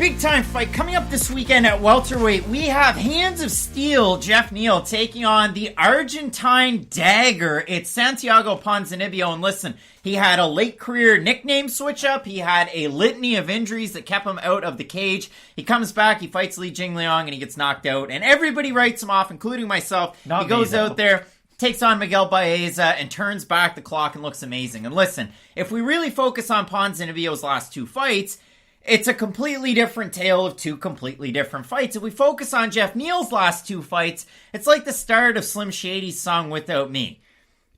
Big time fight coming up this weekend at welterweight. We have Handz of Steel, Geoff Neal, taking on the Argentine Dagger. It's Santiago Ponzinibbio, and listen, he had a late career nickname switch up. He had a litany of injuries that kept him out of the cage. He comes back, he fights Li Jingliang, and he gets knocked out. And everybody writes him off, including myself. He goes out there, takes on Miguel Baeza, and turns back the clock and looks amazing. And listen, if we really focus on Ponzinibbio's last two fights, it's a completely different tale of two completely different fights. If we focus on Geoff Neal's last two fights, it's like the start of Slim Shady's song Without Me.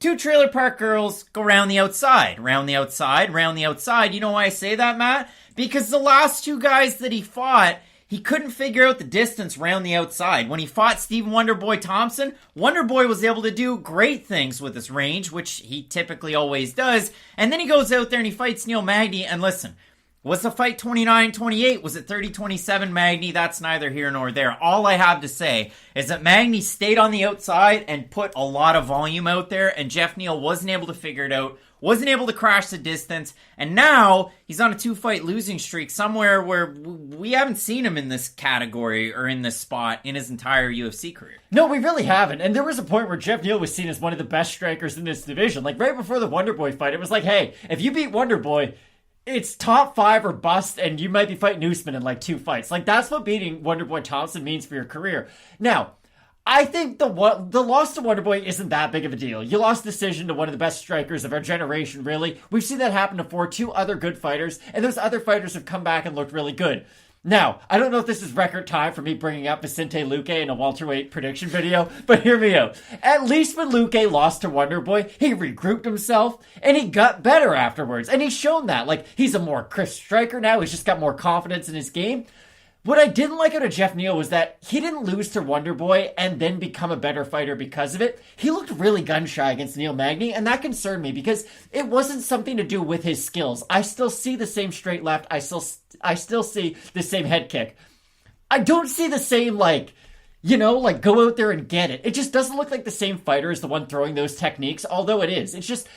Two trailer park girls go round the outside, round the outside, round the outside. You know why I say that, Matt? Because the last two guys that he fought, he couldn't figure out the distance round the outside. When he fought Stephen Wonderboy Thompson, Wonderboy was able to do great things with his range, which he typically always does. And then he goes out there and he fights Neil Magny, and listen, was the fight 29-28? Was it 30-27 Magny? That's neither here nor there. All I have to say is that Magny stayed on the outside and put a lot of volume out there, and Geoff Neal wasn't able to figure it out, wasn't able to crash the distance, and now he's on a two-fight losing streak somewhere where we haven't seen him in this category or in this spot in his entire UFC career. No, we really haven't. And there was a point where Geoff Neal was seen as one of the best strikers in this division. Like, right before the Wonderboy fight, it was like, hey, if you beat Wonderboy, it's top 5 or bust, and you might be fighting Usman in like 2 fights. Like, that's what beating Wonderboy Thompson means for your career. Now, I think the loss to Wonderboy isn't that big of a deal. You lost decision to one of the best strikers of our generation, really. We've seen that happen before, 2 other good fighters, and those other fighters have come back and looked really good. Now, I don't know if this is record time for me bringing up Vicente Luque in a welterweight prediction video, but hear me out. At least when Luque lost to Wonderboy, he regrouped himself, and he got better afterwards. And he's shown that. Like, he's a more crisp striker now. He's just got more confidence in his game. What I didn't like out of Geoff Neal was that he didn't lose to Wonderboy and then become a better fighter because of it. He looked really gun-shy against Neil Magny, and that concerned me because it wasn't something to do with his skills. I still see the same straight left. I still see the same head kick. I don't see the same, go out there and get it. It just doesn't look like the same fighter as the one throwing those techniques, although it is. It's just,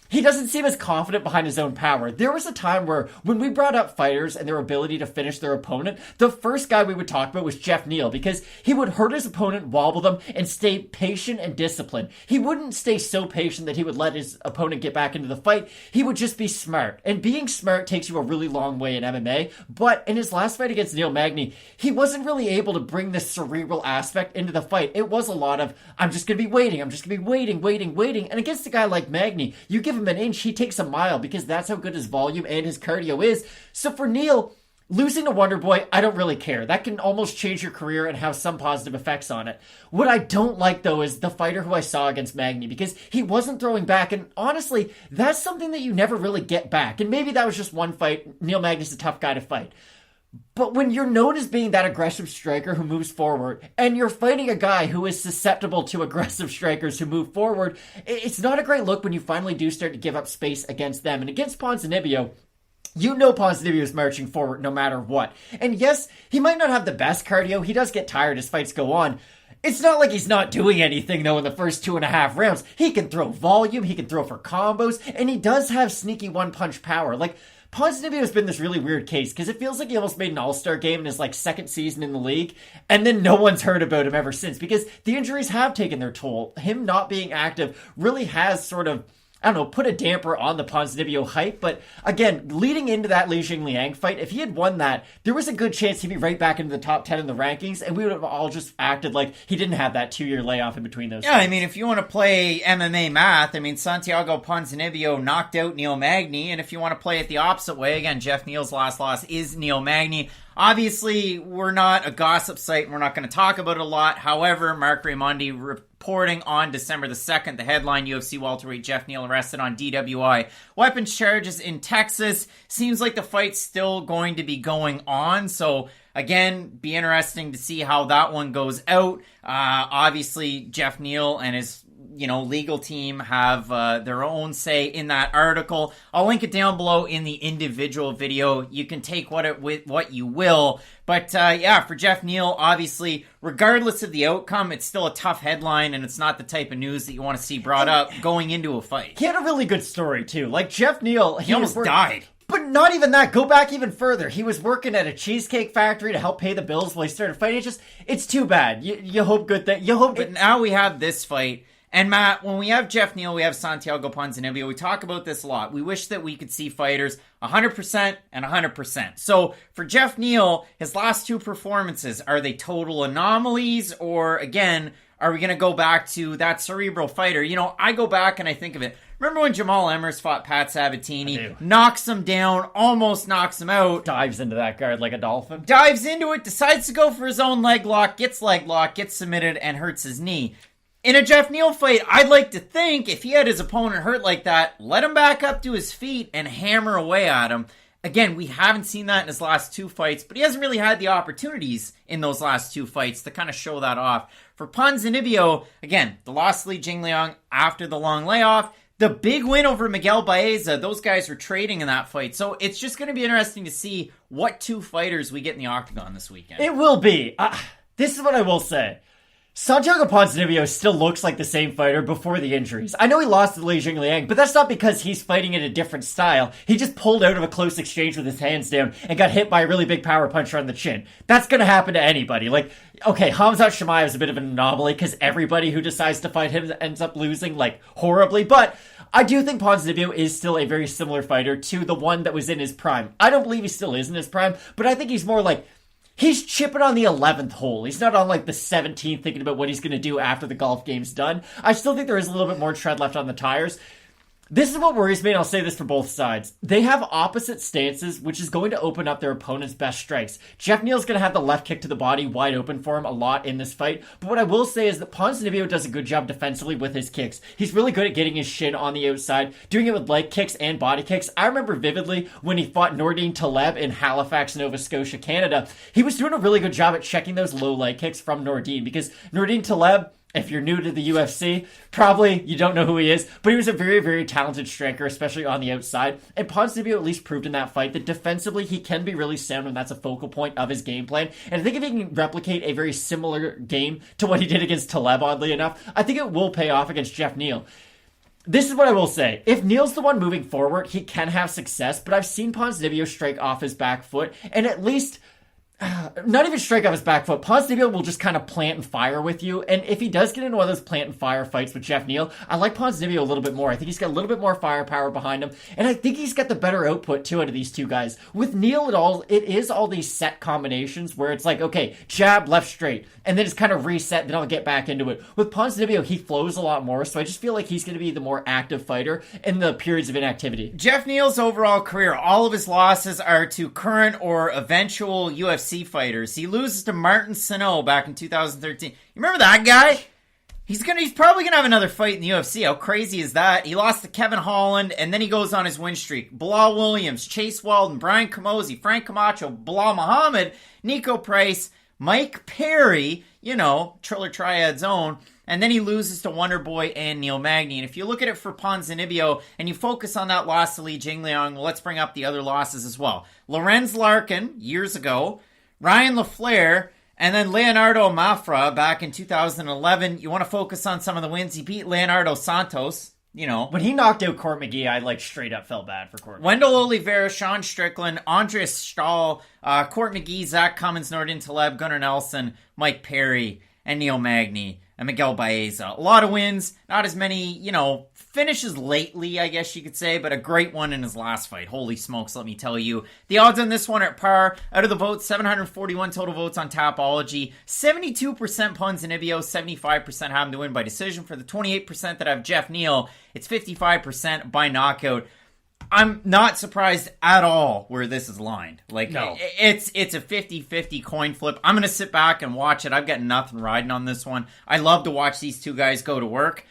he doesn't seem as confident behind his own power. There was a time where, when we brought up fighters and their ability to finish their opponent, the first guy we would talk about was Geoff Neal, because he would hurt his opponent, wobble them, and stay patient and disciplined. He wouldn't stay so patient that he would let his opponent get back into the fight. He would just be smart. And being smart takes you a really long way in MMA. But in his last fight against Neil Magny, he wasn't really able to bring this cerebral aspect into the fight. It was a lot of, I'm just going to be waiting. I'm just going to be waiting. And against a guy like Magny, you give him an inch, he takes a mile, because that's how good his volume and his cardio is. So for Neal, losing to Wonderboy, I don't really care. That can almost change your career and have some positive effects on it. What I don't like, though, is the fighter who I saw against Magny, because he wasn't throwing back, and honestly, that's something that you never really get back. And maybe that was just one fight. Neil Magny's a tough guy to fight. But when you're known as being that aggressive striker who moves forward, and you're fighting a guy who is susceptible to aggressive strikers who move forward, it's not a great look when you finally do start to give up space against them. And against Ponzinibbio, you know Ponzinibbio is marching forward no matter what. And yes, he might not have the best cardio. He does get tired as fights go on. It's not like he's not doing anything, though, in the first 2.5 rounds. He can throw volume, he can throw for combos, and he does have sneaky one-punch power. Like, Ponzinibbio has been this really weird case, because it feels like he almost made an all-star game in his, second season in the league, and then no one's heard about him ever since, because the injuries have taken their toll. Him not being active really has sort of, put a damper on the Ponzinibbio hype. But again, leading into that Li Jingliang fight, if he had won that, there was a good chance he'd be right back into the top 10 in the rankings, and we would have all just acted like he didn't have that 2-year layoff in between those. Yeah, fights. If you want to play MMA math, Santiago Ponzinibbio knocked out Neil Magny, and if you want to play it the opposite way, again, Geoff Neal's last loss is Neil Magny. Obviously, we're not a gossip site, and we're not going to talk about it a lot. However, Mark Raimondi reporting on December the 2nd, the headline, UFC welterweight Geoff Neal arrested on DWI weapons charges in Texas. Seems like the fight's still going to be going on, so again, be interesting to see how that one goes out. Obviously, Geoff Neal and his legal team have their own say in that article. I'll link it down below in the individual video. You can take what you will. But for Geoff Neal, obviously, regardless of the outcome, it's still a tough headline, and it's not the type of news that you want to see brought up going into a fight. He had a really good story, too. Like, Geoff Neal, he almost died. But not even that. Go back even further. He was working at a cheesecake factory to help pay the bills while he started fighting. It's too bad. You hope good that you hope. But now we have this fight. And Matt, when we have Geoff Neal, we have Santiago Ponzinibbio. We talk about this a lot. We wish that we could see fighters 100% and 100%. So for Geoff Neal, his last two performances, are they total anomalies? Or again, are we going to go back to that cerebral fighter? I go back and I think of it. Remember when Jamal Emmers fought Pat Sabatini? Knocks him down, almost knocks him out. Dives into that guard like a dolphin. Dives into it, decides to go for his own leg lock, gets submitted, and hurts his knee. In a Geoff Neal fight, I'd like to think if he had his opponent hurt like that, let him back up to his feet and hammer away at him. Again, we haven't seen that in his last two fights, but he hasn't really had the opportunities in those last two fights to kind of show that off. For Ponzinibbio, again, the loss to Li Jingliang after the long layoff, the big win over Miguel Baeza, those guys were trading in that fight. So it's just going to be interesting to see what two fighters we get in the octagon this weekend. It will be. This is what I will say. Santiago Ponzinibbio still looks like the same fighter before the injuries. I know he lost to Li Jingliang, but that's not because he's fighting in a different style. He just pulled out of a close exchange with his hands down and got hit by a really big power puncher on the chin. That's going to happen to anybody. Okay, Khamzat Chimaev is a bit of an anomaly because everybody who decides to fight him ends up losing, horribly. But I do think Ponzinibbio is still a very similar fighter to the one that was in his prime. I don't believe he still is in his prime, but I think he's more he's chipping on the 11th hole. He's not on the 17th thinking about what he's going to do after the golf game's done. I still think there is a little bit more tread left on the tires. This is what worries me, and I'll say this for both sides. They have opposite stances, which is going to open up their opponent's best strikes. Geoff Neal's going to have the left kick to the body wide open for him a lot in this fight, but what I will say is that Ponzinibbio does a good job defensively with his kicks. He's really good at getting his shin on the outside, doing it with leg kicks and body kicks. I remember vividly when he fought Nordine Taleb in Halifax, Nova Scotia, Canada. He was doing a really good job at checking those low leg kicks from Nordine, because Nordine Taleb, if you're new to the UFC, probably you don't know who he is, but he was a very, very talented striker, especially on the outside. And Ponzinibbio at least proved in that fight that defensively he can be really sound when that's a focal point of his game plan. And I think if he can replicate a very similar game to what he did against Taleb, oddly enough, I think it will pay off against Geoff Neal. This is what I will say. If Neal's the one moving forward, he can have success, but I've seen Ponzinibbio strike off his back foot, and at least not even strike off his back foot. Ponzinibbio will just kind of plant and fire with you. And if he does get into one of those plant and fire fights with Geoff Neal, I like Ponzinibbio a little bit more. I think he's got a little bit more firepower behind him. And I think he's got the better output, too, out of these two guys. With Neal, it is all these set combinations where it's okay, jab, left, straight. And then it's kind of reset, then I'll get back into it. With Ponzinibbio, he flows a lot more. So I just feel like he's going to be the more active fighter in the periods of inactivity. Geoff Neal's overall career, all of his losses are to current or eventual UFC fighters. He loses to Martin Sano back in 2013. You remember that guy? He's probably gonna have another fight in the UFC. How crazy is that? He lost to Kevin Holland, and then he goes on his win streak. Bilal Williams, Chase Weldon, Brian Camozzi, Frank Camacho, Bilal Muhammad, Nico Price, Mike Perry, Triller Triad's own. And then he loses to Wonderboy and Neil Magny. And if you look at it for Ponzinibbio and you focus on that loss to Li Jingliang, let's bring up the other losses as well. Lorenz Larkin, years ago. Ryan LaFleur, and then Leonardo Mafra back in 2011. You want to focus on some of the wins. He beat Leonardo Santos. When he knocked out Court McGee, I straight up felt bad for Court McGee. Wendell Oliveira, Sean Strickland, Andres Stahl, Court McGee, Zach Cummins, Nordin Taleb, Gunnar Nelson, Mike Perry, and Neil Magny, and Miguel Baeza. A lot of wins, not as many, finishes lately, I guess you could say, but a great one in his last fight. Holy smokes, let me tell you. The odds on this one are at par. Out of the votes, 741 total votes on Tapology. 72% Ponzinibbio, 75% have him to win by decision. For the 28% that have Geoff Neal, it's 55% by knockout. I'm not surprised at all where this is lined. No. It's a 50-50 coin flip. I'm going to sit back and watch it. I've got nothing riding on this one. I love to watch these two guys go to work.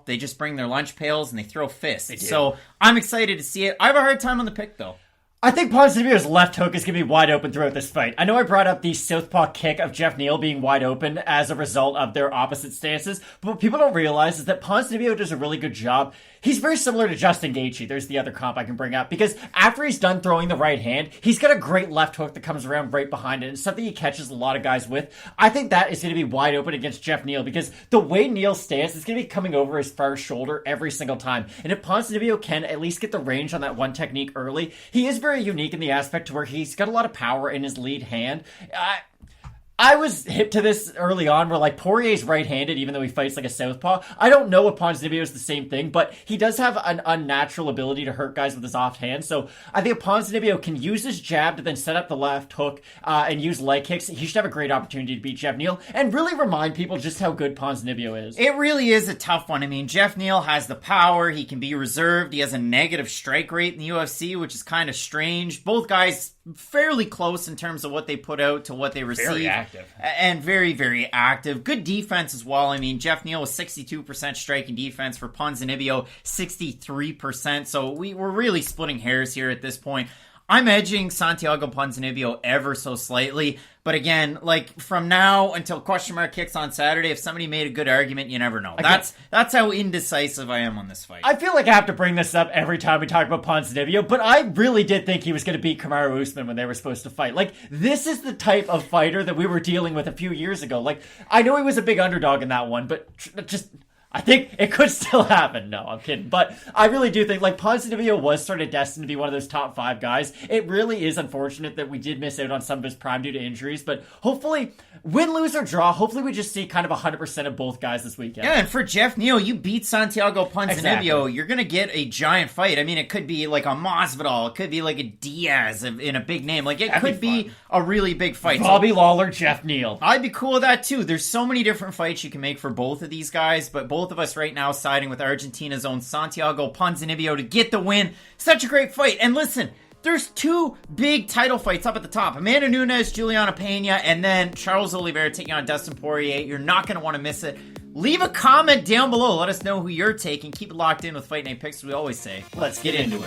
They just bring their lunch pails and they throw fists. So I'm excited to see it. I have a hard time on the pick, though. I think Ponzinibbio's left hook is going to be wide open throughout this fight. I know I brought up the southpaw kick of Geoff Neal being wide open as a result of their opposite stances, but what people don't realize is that Ponzinibbio does a really good job He's very similar to Justin Gaethje. There's the other comp I can bring up, because after he's done throwing the right hand, he's got a great left hook that comes around right behind it. It's something he catches a lot of guys with. I think that is going to be wide open against Geoff Neal, because the way Neal stands is going to be coming over his far shoulder every single time. And if Ponzinibbio can at least get the range on that one technique early, he is very unique in the aspect to where he's got a lot of power in his lead hand. I was hip to this early on where, like, Poirier's right-handed, even though he fights like a southpaw. I don't know if Ponzinibbio is the same thing, but he does have an unnatural ability to hurt guys with his offhand. So I think if Ponzinibbio can use his jab to then set up the left hook and use leg kicks, he should have a great opportunity to beat Geoff Neal and really remind people just how good Ponzinibbio is. It really is a tough one. I mean, Geoff Neal has the power. He can be reserved. He has a negative strike rate in the UFC, which is kind of strange. Both guys fairly close in terms of what they put out to what they receive. Very active. And very, very active. Good defense as well. I mean, Geoff Neal was 62% striking defense, for Ponzinibbio 63%. So we're really splitting hairs here at this point. I'm edging Santiago Ponzinibbio ever so slightly. But again, like, from now until question mark kicks on Saturday, if somebody made a good argument, you never know. That's how indecisive I am on this fight. I feel like I have to bring this up every time we talk about Ponzinibbio, but I really did think he was going to beat Kamaru Usman when they were supposed to fight. Like, this is the type of fighter that we were dealing with a few years ago. Like, I know he was a big underdog in that one, but just... I think it could still happen. No, I'm kidding. But I really do think, like, Ponzinibbio was sort of destined to be one of those top 5 guys. It really is unfortunate that we did miss out on some of his prime due to injuries. But hopefully, win, lose, or draw, hopefully we just see kind of 100% of both guys this weekend. Yeah, and for Geoff Neal, you beat Santiago Ponzinibbio. Exactly. You're going to get a giant fight. I mean, it could be like a Masvidal. It could be like a Diaz in a big name. Like, it could be a really big fight. Bobby Lawler, Geoff Neal. I'd be cool with that, too. There's so many different fights you can make for both of these guys, but both of us right now siding with Argentina's own Santiago Ponzinibbio to get the win. Such a great fight. And listen, there's 2 big title fights up at the top. Amanda Nunes, Juliana Pena, and then Charles Oliveira taking on Dustin Poirier. You're not going to want to miss it. Leave a comment down below. Let us know who you're taking. Keep it locked in with Fight Night Picks, as we always say. Let's get into it.